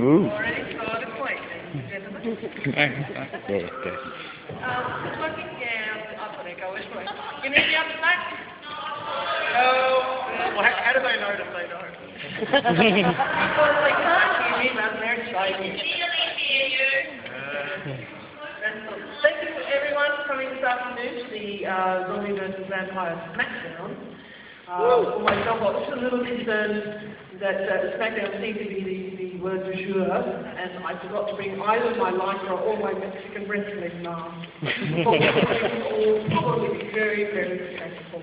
Ooh. Already started playing, gentlemen. Smoking? Yeah, I've got echo. Which way? You need me up the back? No. Well, how do they know if they know? Because they can't hear me, man. They're shaking. Thank you everyone for coming this afternoon to the Zombie vs Vampires Smackdown. For myself, I was a little concerned that Smackdown seemed to be the word du jour, and I forgot to bring either my lycra or my Mexican wrestling mask. Probably be very, very stressful.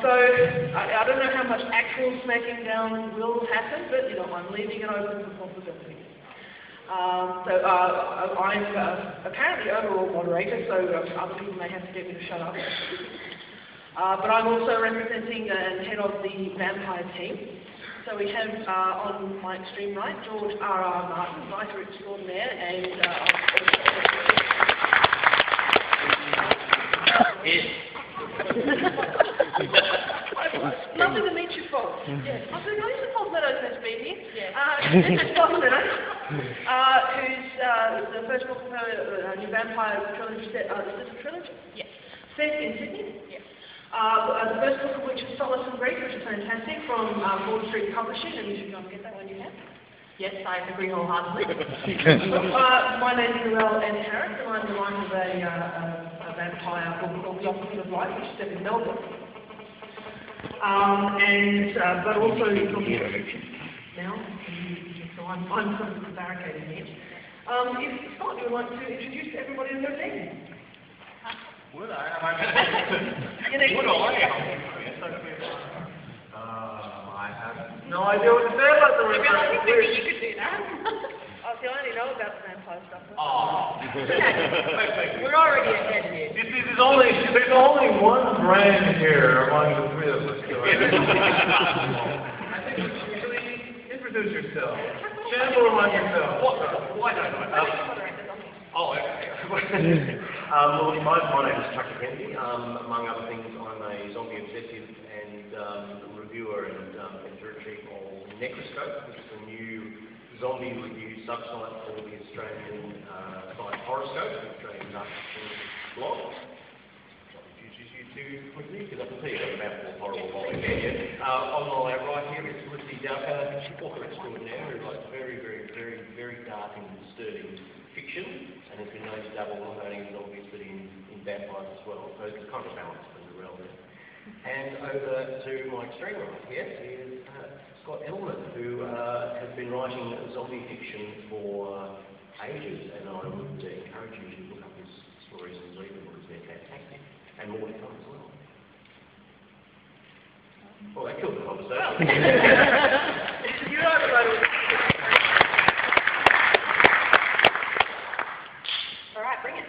So I don't know how much actual smacking down will happen, but you know, I'm leaving it open for possibilities. I'm apparently overall moderator, so other people may have to get me to shut up. But I'm also representing and head of the vampire team. So we have on my extreme right, George R.R. Martin, writer extraordinaire, and lovely to meet you, Foz. Yes. I think Foz Meadows has been here. This is Foz Meadows, who's the first book of her new vampire trilogy set. Is this a trilogy? Yes. Set in Sydney? Yes. The first book of which is Solace and Grief, which is fantastic, from Broad Street Publishing, and you should go and get that when you can. Yes, I agree wholeheartedly. My name is Narrelle M Harris, and I'm the writer of a vampire book called The Opposite of Life, which is set in Melbourne. But also now, so I'm sort of barricaded here. If Scott, you would like to introduce everybody in your team? Would I? I have no idea what to say about the rest. I think maybe you could do that. I only know about the vampire stuff. Oh. We're already ahead here. There's only one brand here among the three of us. So I think you should introduce yourself. Sample among yourself. Why don't I? Oh, okay. My name is McKenzie. Among other things, I'm a zombie obsessive and reviewer and editor-in-chief of Necroscope, which is a new zombie review subsite for the Australian site Horoscope, the Australian Dark Fiction blog. I'll introduce you to quickly, because I can tell you about the horrible volume here. On my right here is Felicity Dowker, author extraordinaire, who writes very, very, very, very dark and disturbing fiction, and has been known to dabble not only in zombies but in vampires as well. So it's kind of a balance for Narrelle there. And over to my extreme right here is Scott Edelman, who has been writing zombie fiction for ages, and I would encourage you to look up his stories and read them because they're fantastic, and more to come as well. Well, that killed the conversation. You're over. All right, bring it.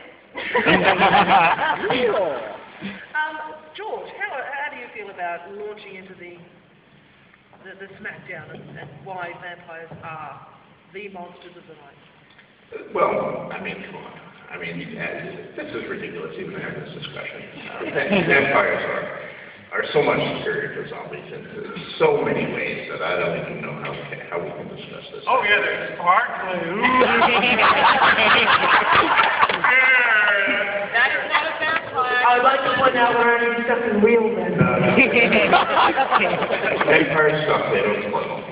George, how do you feel about launching into the Smackdown and why vampires are the monsters of the night? Well, I mean, come on. I mean, this is ridiculous even to have this discussion. Vampires are so much superior to zombies in so many ways that I don't even know how we can discuss this. Oh yeah, they're sparkling. That is not a vampire. I would like to point out we're only discussing real men. Vampires suck, they don't sparkle.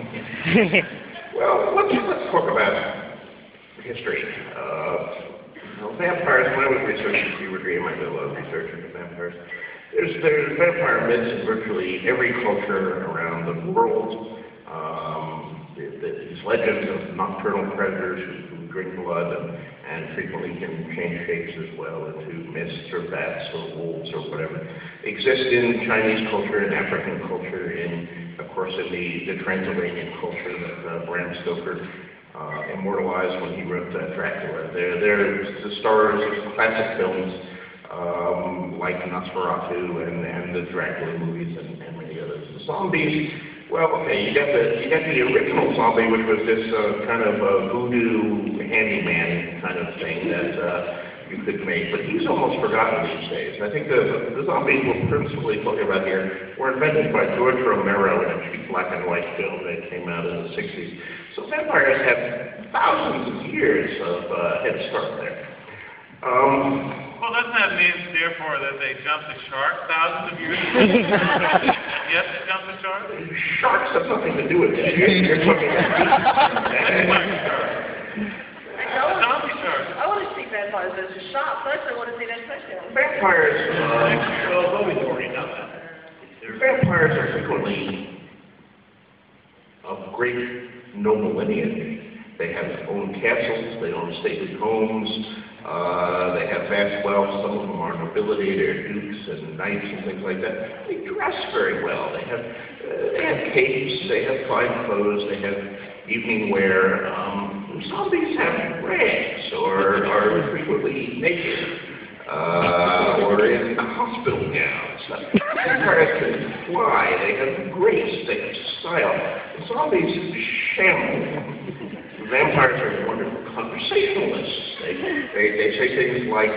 Well, let's talk about history. Vampires, when I was researching puberty, I did a lot of research into vampires. There's vampire myths in virtually every culture around the world. These legends of nocturnal predators who drink blood and frequently can change shapes as well into mists or bats or wolves or whatever exist in Chinese culture and African culture, of course, in the Transylvanian culture that Bram Stoker immortalized when he wrote Dracula. They're the stars of classic films like Nosferatu and the Dracula movies and many others. The zombies, well, okay, you got the original zombie, which was this kind of voodoo handyman kind of thing that you could make, but he's almost forgotten these days. I think the zombies we're principally talking about here were invented by George Romero in a cheap black and white film that came out in the 60s. So vampires have thousands of years of head start there. Well, doesn't that mean, therefore, that they jumped the shark thousands of years ago? Yes, they jumped the shark? Sharks have nothing to do with it. You're talking Zombie sharks. I want to see vampires versus sharks. First, I want to see that Smackdown. Vampires, Well, we've already done that. vampires are frequently of great noble lineage. They have their own castles, they own stately homes, they have vast wealth, some of them are nobility, they're dukes and knights and things like that. They dress very well, they have capes, they have fine clothes, they have evening wear. Zombies have rags or are frequently naked. Or in hospital gowns. Vampires can fly, they have grace, they have style. Zombies shamble. Vampires are wonderful conversationalists. They say things like,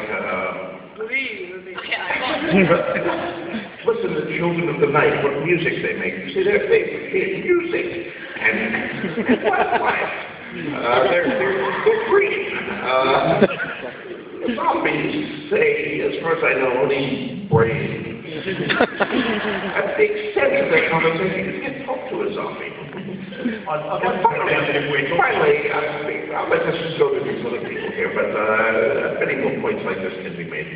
listen to Children of the Night, what music they make. You see, they appreciate music and wildlife. They're free. Zombies say, as far as I know, only brave. At the extent of their conversation, you can't talk to a zombie. Finally, I'll let this go to these other people here, but many more points like this can be made.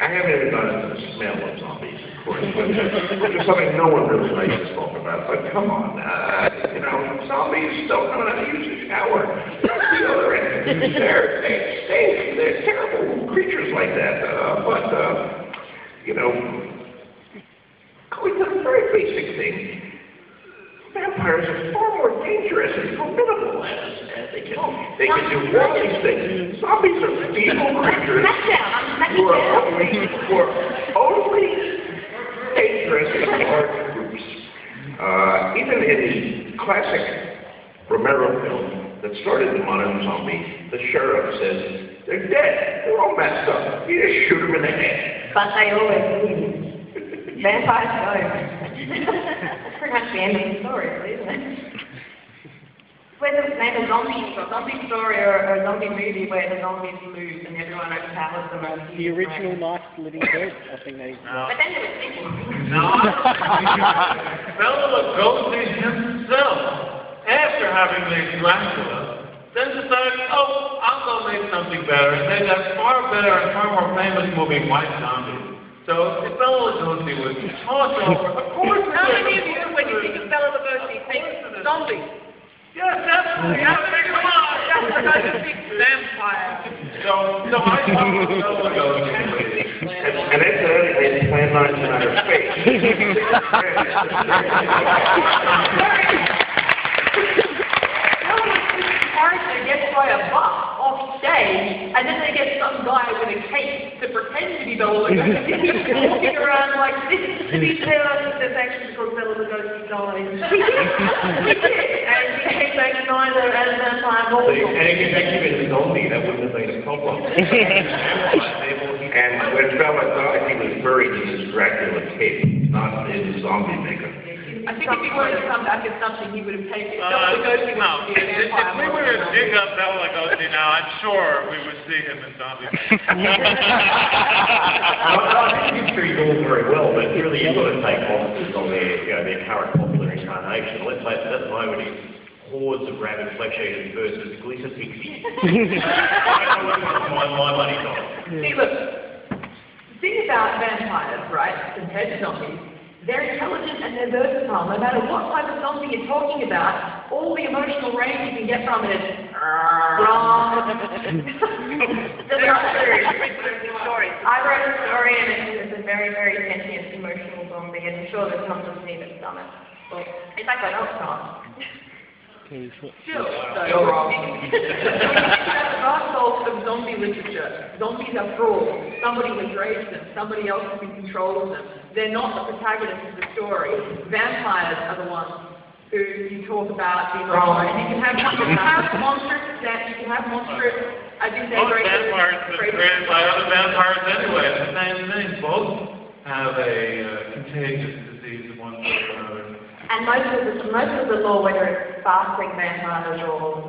I haven't even gone into the smell of zombies, of course, which is something no one really likes to talk about, but come on, zombies don't know how to use a shower. They stink. They're terrible creatures like that, going to the very basic thing, vampires are far more dangerous and formidable as they can do all these things. Zombies are feeble creatures who are only dangerous in large groups. Even in the classic Romero film that started the modern zombie, the sheriff says, they're dead, they're all messed up, you just shoot them in the head. But they always win. Vampires don't. That's pretty much the end of the story, really, isn't it? Whether it's named a zombie story or a zombie movie where the zombies lose and everyone overpowers them. The original Night of the Living Dead, I think they... But then there was sequels. No. Bela Lugosi himself, after having made Dracula, then decided, I'll go make something better. And made that far better and far more famous movie, White Zombie. So if Bela Lugosi was tossed over, of course... How many of you, when you think of Bela Lugosi, think zombies? Yes, definitely. Come on. That's because of big vampire. So I love Bela Lugosi. And that's they plan on in outer space. Character gets by a bus off stage, and then they get some guy with a cape to pretend to be Bela Lugosi, walking around like this. To be fair, there's actually called Bela Lugosi died. He did, and he came back neither as a vampire nor And if you actually been a zombie, that wouldn't have been a problem. And when Bela died, he was buried in his Dracula cape, not in the zombie makeup. I think if he wanted to come back as something, he would have taken it. Bela Lugosi No, would be a if vampire. we were to dig up Bela Lugosi now, I'm sure we would see him in zombie. I think he's all very well, but really you've got to take monsters on their current popular incarnation. Let's say at the moment it's hordes of rabid flesh eaters versus glitter pixies. I don't know which one my money's on. See, look, the thing about vampires, right, compared to zombies, they're intelligent and they're versatile. No matter what type of zombie you're talking about, all the emotional range you can get from it is wrong. I wrote a story and it's a very, very sentient, emotional zombie, and I'm sure there's not just me that's done it. Well, in fact, I know it's not. Still wrong. That's the vast of zombie literature. Zombies are frauds. Somebody has raised them. Somebody else is in control of them. They're not the protagonists of the story. Vampires are the ones who you talk about the role, and you can have monstrous death, you can have monstrous. I think they're Most vampires are created by other vampires anyway. It's the same thing. Both have a contagious disease of one sort or another. And most of the law, whether it's fasting vampires or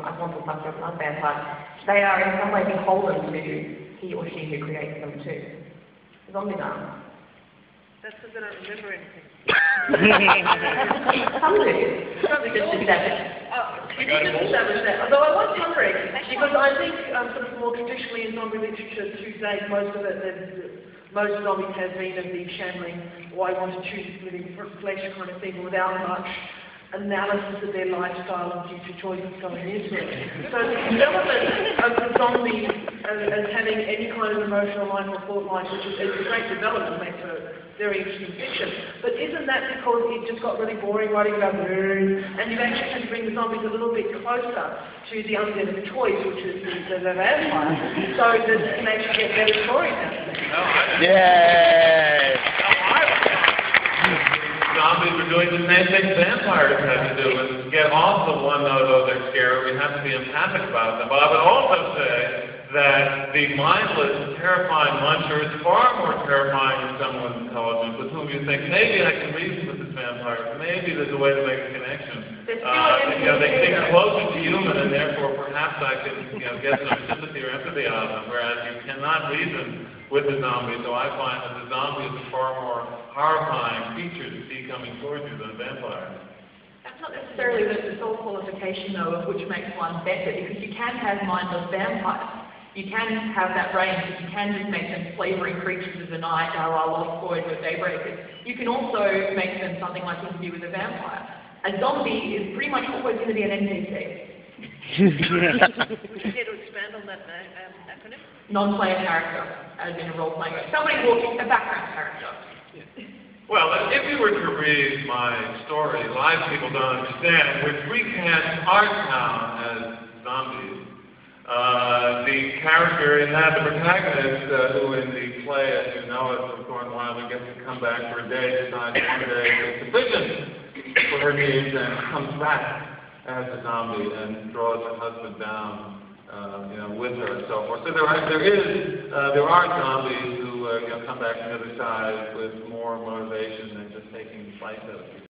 I want to fuck up not vampires, they are in some way beholden to he or she who creates them too. Zombies aren't. That's because I don't remember anything. Some do. Just established. We need to establish that. Although I was wondering, because I think sort of more traditionally in zombie literature to date, most zombies has been of the shambling, or I want to choose living flesh kind of thing without much analysis of their lifestyle and future choices going into it. So the development of the zombie as having any kind of emotional life or thought life, which is a great development, makes for very interesting fiction. But isn't that because it just got really boring writing about and you actually had to bring the zombies a little bit closer to the undead of choice, which is the vampire, so that you can actually get better stories out of it? Yay! Zombies are doing the same thing vampires have to do, is get off the one note, oh, they're scary, we have to be empathic about them. But I would also say that the mindless, terrifying muncher is far more terrifying than someone intelligent with whom you think, maybe I can reason with this vampire, maybe there's a way to make a connection. They think closer to human, and therefore perhaps I can get some sympathy or empathy out of them, whereas you cannot reason with the zombie. So I find that the zombie is a far more horrifying creature to see coming towards you than a vampire. That's not necessarily the sole qualification, though, of which makes one better, because you can have mindless vampires. You can have that range, you can just make them slavering creatures of the night, a la Lost Boys or Daybreakers. You can also make them something like Interview with a Vampire. A zombie is pretty much always going to be an NPC. Would you care to expand on that acronym? Non-player character, as in a role-playing game. Somebody walking, a background character. Well, if you were to read my story, a lot of people don't understand, which recast our town as zombies. The character in that, the protagonist, who in the play, as you know it, from Cornwall, who gets to come back for a day, decides one day is sufficient for her needs and comes back as a zombie and draws her husband down, with her and so forth. So there are zombies who come back on the other side with more motivation than just taking the fight out of you.